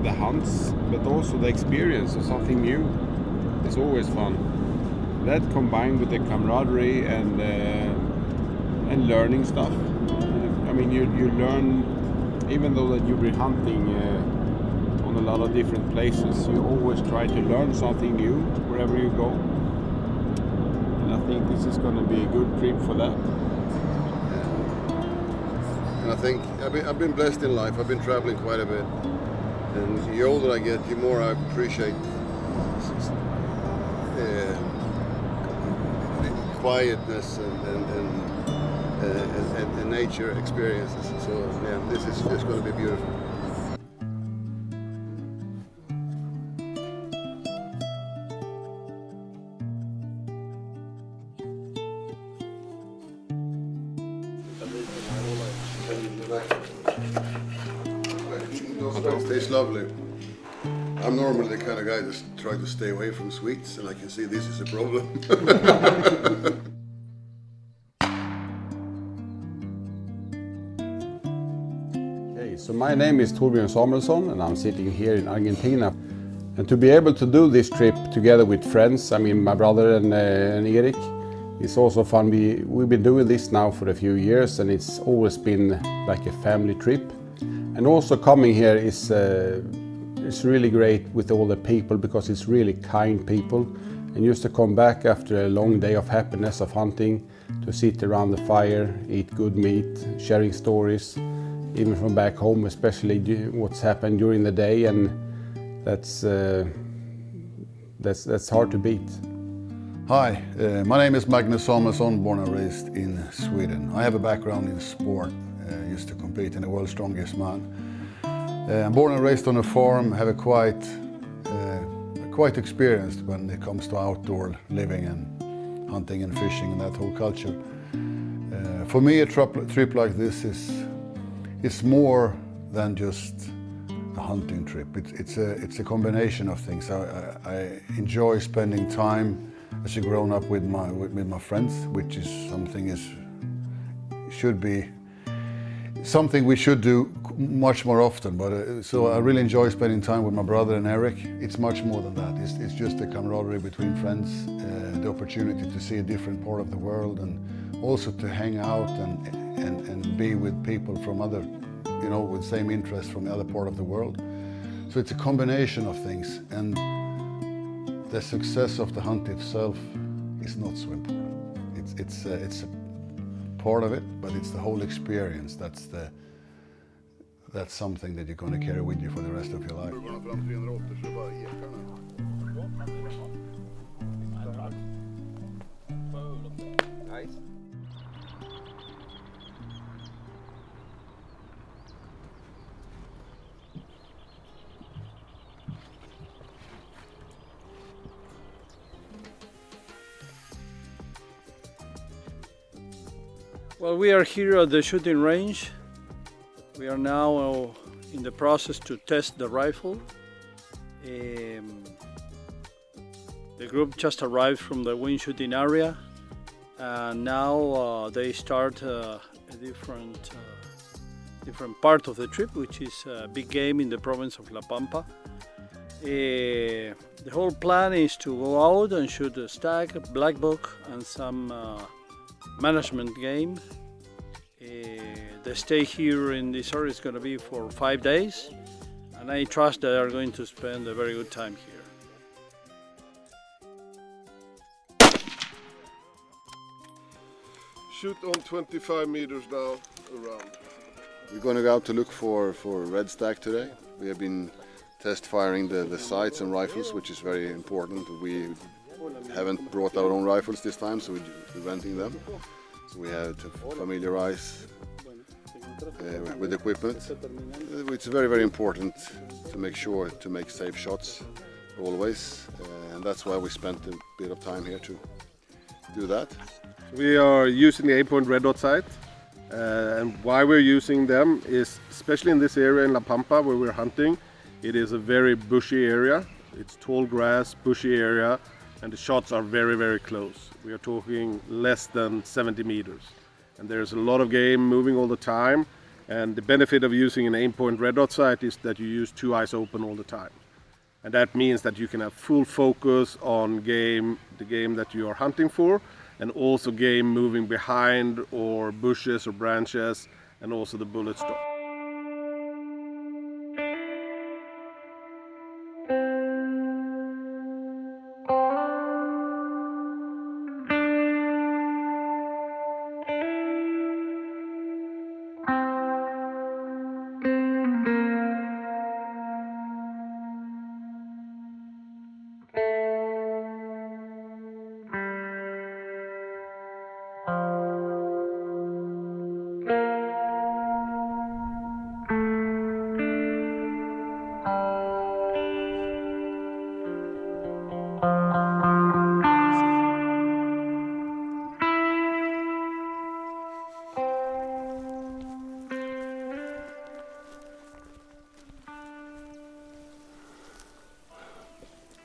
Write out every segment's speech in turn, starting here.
the hunts, but also the experience of something new. It's always fun. That combined with the camaraderie and learning stuff. I mean, you learn, even though that you've been hunting on a lot of different places, you always try to learn something new wherever you go. And I think this is going to be a good trip for that. And I think I've been blessed in life. I've been traveling quite a bit. And the older I get, the more I appreciate quietness and nature experiences. So yeah, this is going to be beautiful. It tastes lovely. I'm normally the kind of guy that try to stay away from sweets, and I can see this is a problem. Okay, so my name is Torbjörn Samuelsson, and I'm sitting here in Argentina. And to be able to do this trip together with friends, I mean my brother and Erik, it's also fun. We've been doing this now for a few years, and it's always been like a family trip. And also coming here is it's really great with all the people, because it's really kind people. And just to come back after a long day of happiness of hunting, to sit around the fire, eat good meat, sharing stories, even from back home, especially what's happened during the day, and that's hard to beat. Hi, my name is Magnus Samuelsson, born and raised in Sweden. I have a background in sport, used to compete in the World's Strongest Man. I'm born and raised on a farm, have a quite experienced when it comes to outdoor living and hunting and fishing and that whole culture. For me, a trip like this it's more than just a hunting trip. It's a combination of things. I enjoy spending time as a grown up with my friends, which is something we should do much more often. But so I really enjoy spending time with my brother and Erik. It's much more than that. It's just a camaraderie between friends, the opportunity to see a different part of the world, and also to hang out and be with people from other, with same interests from the other part of the world. So it's a combination of things, and the success of the hunt itself is not so important. It's a part of it, but it's the whole experience. That's something that you're going to carry with you for the rest of your life. Nice. Well, we are here at the shooting range. We are now in the process to test the rifle. The group just arrived from the wing shooting area, and now they start a different part of the trip, which is big game in the province of La Pampa. The whole plan is to go out and shoot a stag, black buck, and some management game. The stay here in this area is going to be for 5 days, and I trust they are going to spend a very good time here. Shoot on 25 meters now around. We're going to go out to look for red stag today. We have been test firing the sights and rifles, which is very important. We haven't brought our own rifles this time, so we're renting them. So we have to familiarize with equipment. It's very, very important to make sure to make safe shots always, and that's why we spent a bit of time here to do that. We are using the Aimpoint red dot sight, and why we're using them is, especially in this area in La Pampa where we're hunting, it is a very bushy area. It's tall grass, bushy area, and the shots are very, very close. We are talking less than 70 meters. And there's a lot of game moving all the time, And the benefit of using an Aimpoint red dot sight is that you use two eyes open all the time. And that means that you can have full focus on the game that you are hunting for, and also game moving behind or bushes or branches, and also the bullet stop.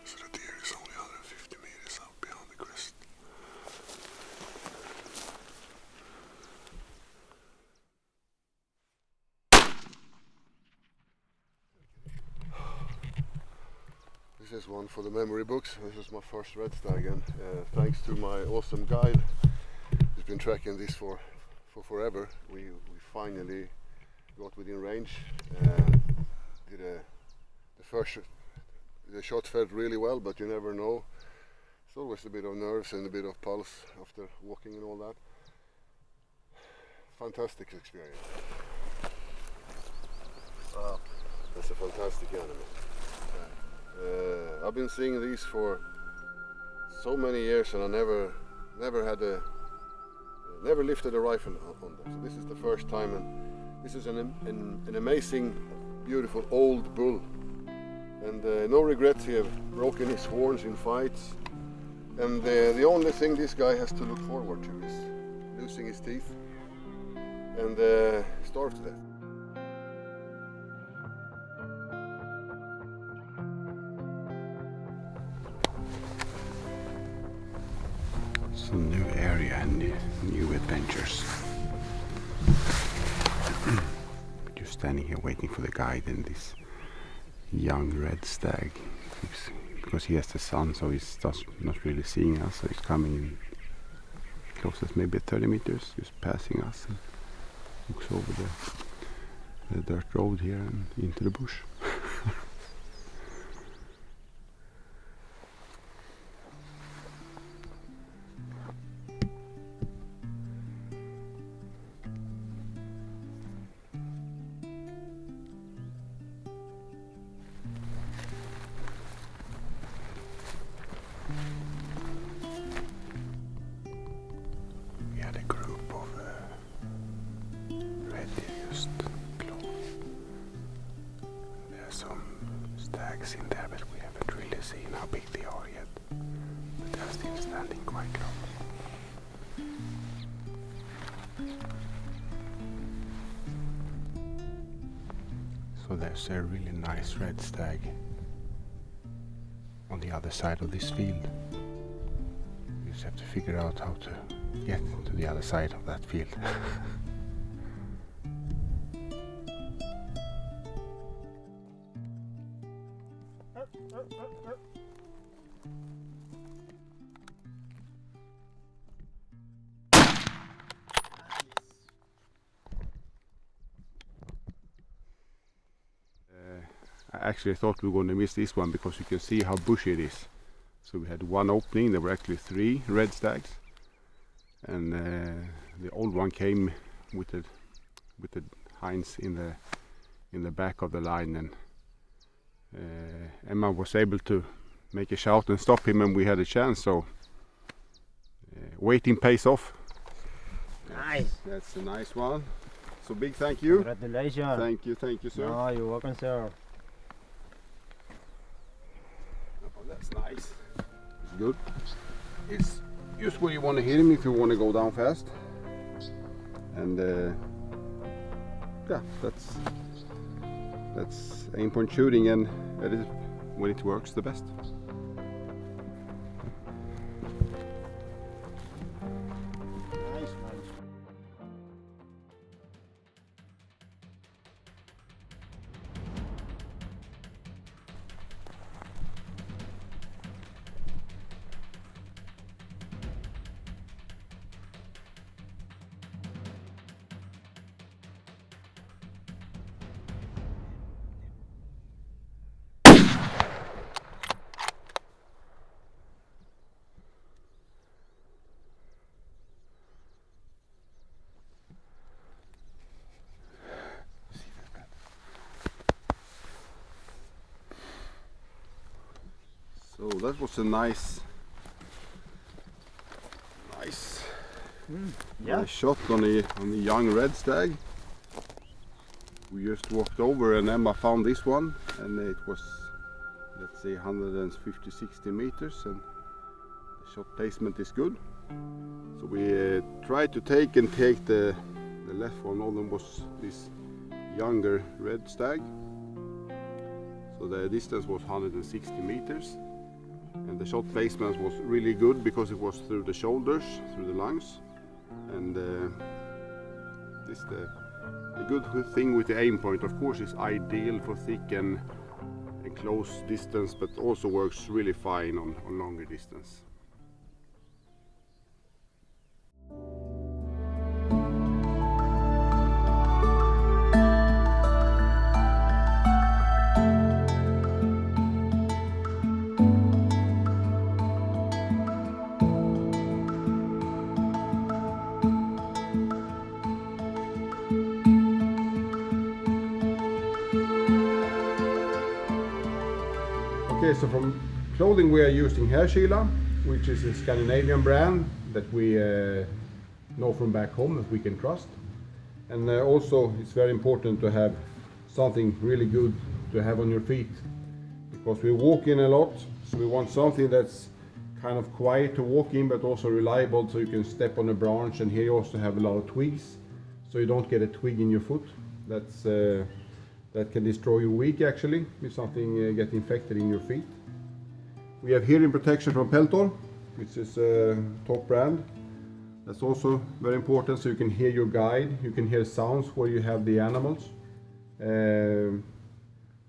So the deer is only 150 meters up beyond the crest. This is one for the memory books. This is my first red stag, and thanks to my awesome guide who's been tracking this for forever, we finally got within range. The shot felt really well, but you never know. It's always a bit of nerves and a bit of pulse after walking and all that. Fantastic experience. Wow, that's a fantastic animal. I've been seeing these for so many years, and I never lifted a rifle on them. So this is the first time, and this is an amazing, beautiful old bull. And no regrets, he have broken his horns in fights. And the only thing this guy has to look forward to is losing his teeth and starve to death. It's a new area and new adventures. But you're standing here waiting for the guide, and this young red stag, because he has the sun, so he's not really seeing us, so he's coming in close as maybe 30 meters, just passing us, and looks over the dirt road here and into the bush. In there, but we haven't really seen how big they are yet. But they're still standing quite close. So there's a really nice red stag on the other side of this field. You just have to figure out how to get to the other side of that field. I actually thought we were going to miss this one because you can see how bushy it is. So we had one opening, there were actually 3 red stags, and the old one came with the hinds in the back of the line, and Emma was able to make a shout and stop him, and we had a chance. So waiting pays off. Nice. That's a nice one. So big thank you. Congratulations. Thank you, sir. No, you're welcome, sir. Oh, that's nice. It's good. It's just where you want to hit him if you want to go down fast. And yeah, that's aimpoint shooting, and that is when it works the best. So that was a nice yeah. shot on the young red stag. We just walked over and Emma found this one, and it was, let's say, 150-60 meters, and the shot placement is good. So we tried to take the left one. All of them was this younger red stag. So the distance was 160 meters, and the shot placement was really good because it was through the shoulders, through the lungs, and the good thing with the Aimpoint, of course, is ideal for thick and close distance, but also works really fine on longer distance. Okay, so from clothing we are using Herskila, which is a Scandinavian brand that we know from back home that we can trust. And also it's very important to have something really good to have on your feet, because we walk in a lot, so we want something that's kind of quiet to walk in but also reliable, so you can step on a branch, and here you also have a lot of twigs, so you don't get a twig in your foot. That can destroy your week actually, if something gets infected in your feet. We have hearing protection from Peltor, which is a top brand. That's also very important, so you can hear your guide, you can hear sounds where you have the animals.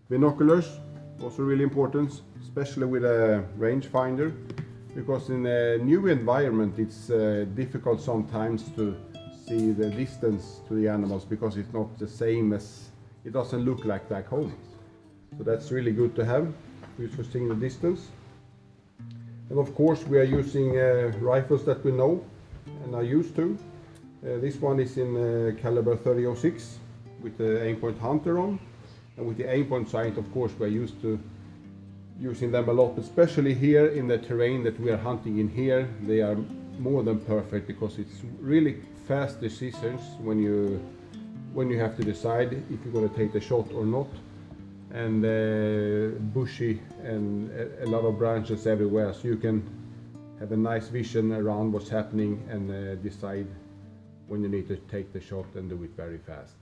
Binoculars, also really important, especially with a rangefinder, because in a new environment it's difficult sometimes to see the distance to the animals, because it's not the same as, it doesn't look like back home. So that's really good to have, for seeing the distance. And of course we are using rifles that we know and are used to. This one is in caliber 30-06 with the Aimpoint Hunter on. And with the Aimpoint sight, of course, we're used to using them a lot, especially here in the terrain that we are hunting in here. They are more than perfect, because it's really fast decisions when you have to decide if you're going to take the shot or not. And bushy and a lot of branches everywhere, so you can have a nice vision around what's happening and decide when you need to take the shot and do it very fast.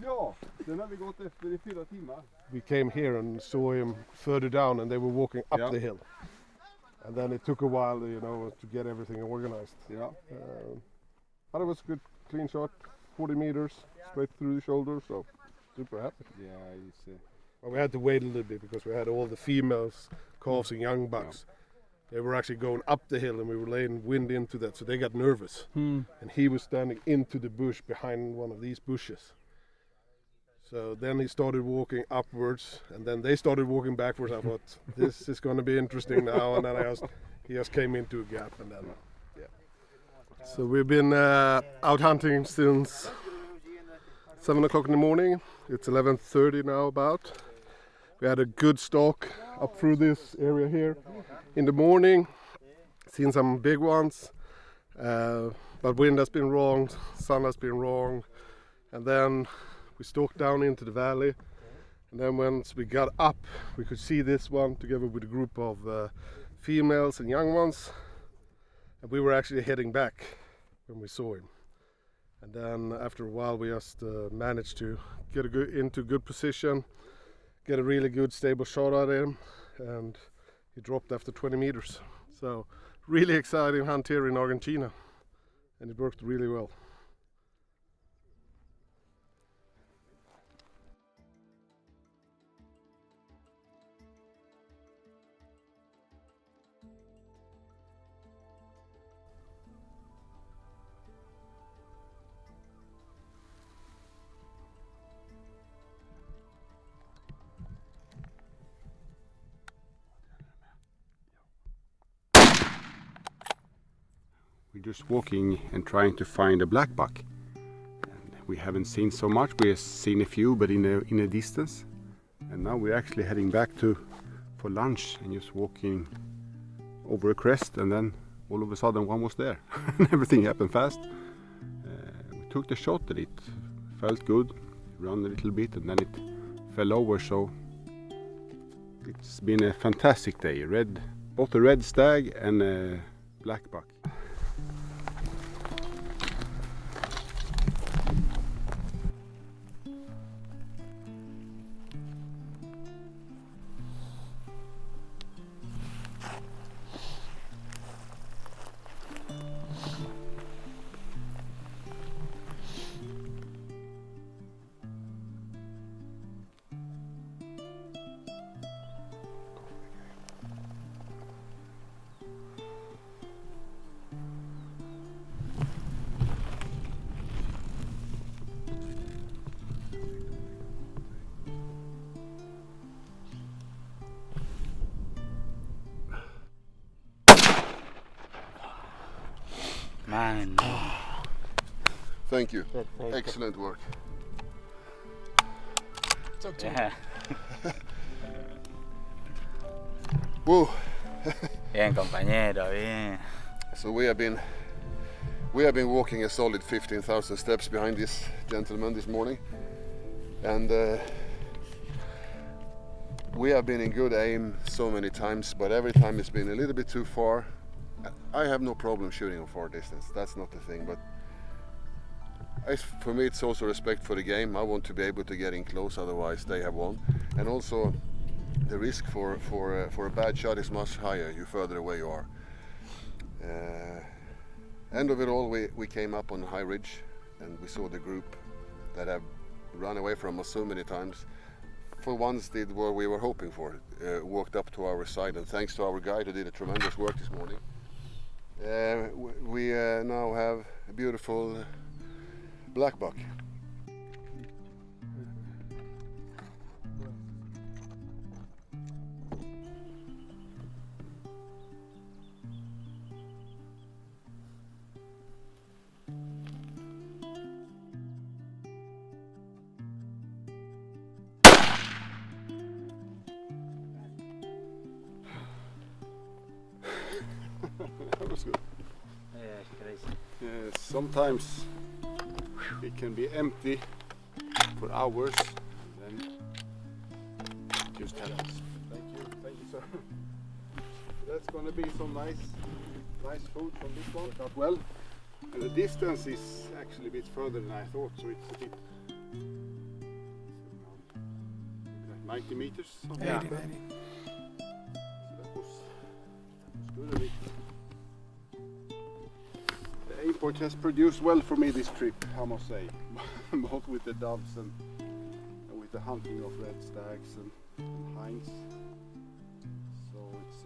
Ja, den har vi gått efter i 4 timmar. We came here and saw him further down, and they were walking up Yeah. the hill. And then it took a while, to get everything organized. Yeah. But it was a good, clean shot, 40 meters straight through the shoulder, so super happy. Yeah, it's Well, we had to wait a little bit because we had all the females, calves and young bucks. They were actually going up the hill, and we were laying wind into that, so they got nervous. And he was standing into the bush behind one of these bushes. So then he started walking upwards, and then they started walking backwards. I thought, this is going to be interesting now. And then he just came into a gap, and then, yeah. So we've been out hunting since 7 o'clock in the morning. It's 11:30 now about. We had a good stalk up through this area here in the morning, seen some big ones, but wind has been wrong, sun has been wrong, and then we stalked down into the valley, and then once we got up we could see this one together with a group of females and young ones, and we were actually heading back when we saw him. And then after a while we just managed to get into good position, get a really good stable shot at him, and he dropped after 20 meters. So really exciting hunt here in Argentina, and it worked really well. just walking and trying to find a black buck. And we haven't seen so much. We have seen a few, but in a distance. And now we're actually heading back for lunch and just walking over a crest, and then all of a sudden one was there. Everything happened fast. We took the shot and it felt good. Ran a little bit and then it fell over. So it's been a fantastic day. Both a red stag and a black buck. Man. Thank you. Excellent work. Yeah. Woo. Bien, compañero, bien. So we have been walking a solid 15,000 steps behind this gentleman this morning, and we have been in good aim so many times, but every time it's been a little bit too far. I have no problem shooting on far distance, that's not the thing, but for me it's also respect for the game. I want to be able to get in close, otherwise they have won. And also the risk for a bad shot is much higher you further away you are. End of it all, we came up on a high ridge and we saw the group that have run away from us so many times. For once did what we were hoping for, walked up to our side, and thanks to our guide who did a tremendous work this morning. We now have a beautiful black buck. That was good. Yeah, it's crazy. Sometimes it can be empty for hours, and then it just happens. Thank you, sir. That's going to be some nice food from this one. Worked out well, and the distance is actually a bit further than I thought, so it's a bit like 90 meters. Something like that. So that was good. A bit. Aimpoint has produced well for me this trip, I must say, both with the doves and with the hunting of red stags and hinds. So it's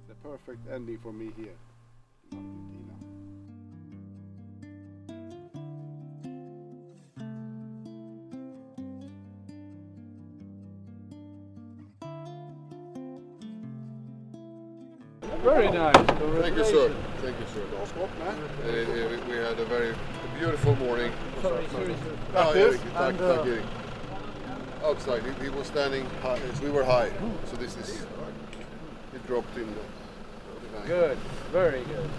the perfect ending for me here in Argentina. Very nice. Thank you, sir. Thank you, sir. We had a very beautiful morning. Sorry. Erik, tack, Erik. Outside, he was standing high, so we were high. So this is, it dropped in. Good. Very good.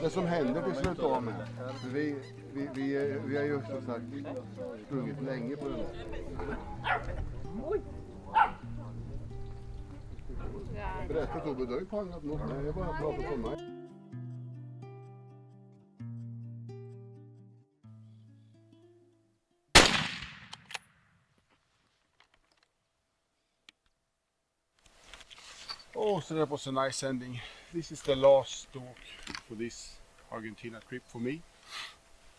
Det som händer till slut av med, vi har ju som sagt sprungit länge på den här. Berätta Tobbe, du har ju pangat något. Nej, jag bara pratar för mig. Oh, so that was a nice ending. This is the last talk for this Argentina trip for me,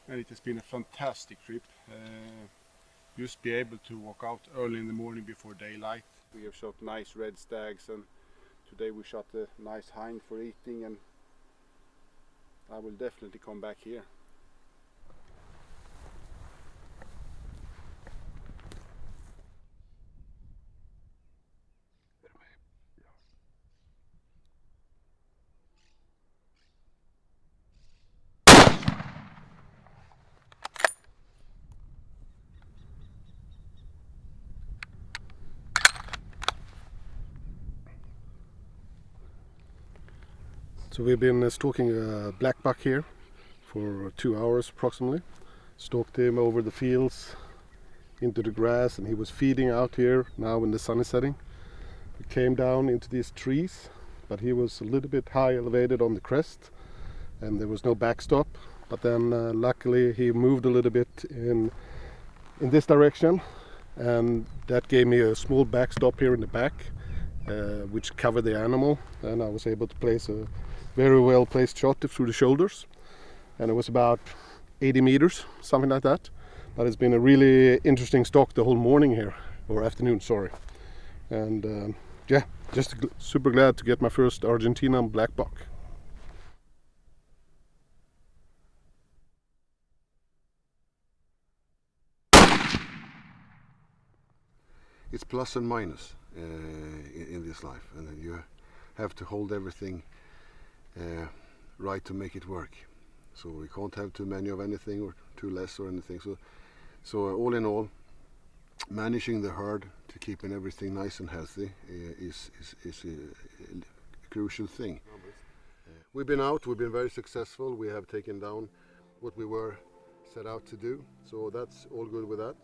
and it has been a fantastic trip. Just be able to walk out early in the morning before daylight. We have shot nice red stags, and today we shot a nice hind for eating, and I will definitely come back here. So we've been stalking a black buck here for 2 hours approximately. Stalked him over the fields into the grass, and he was feeding out here now when the sun is setting. We came down into these trees, but he was a little bit high elevated on the crest and there was no backstop. But then luckily he moved a little bit in this direction, and that gave me a small backstop here in the back, which covered the animal, and I was able to place a very well placed shot through the shoulders, and it was about 80 meters, something like that. But it's been a really interesting stalk the whole morning here, or afternoon, sorry. And yeah, just super glad to get my first Argentina black buck. It's plus and minus in this life, and you have to hold everything right to make it work. So we can't have too many of anything or too less or anything. So all in all, managing the herd to keeping everything nice and healthy is a crucial thing. We've been out, we've been very successful. We have taken down what we were set out to do, so that's all good with that.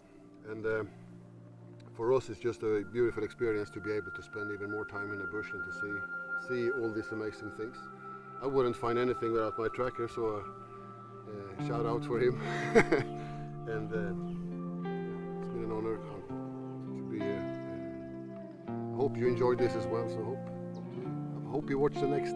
And for us, it's just a beautiful experience to be able to spend even more time in the bush and to see all these amazing things. I wouldn't find anything without my tracker, so shout out for him. And it's been an honor to be here. I hope you enjoyed this as well, so I hope you watch the next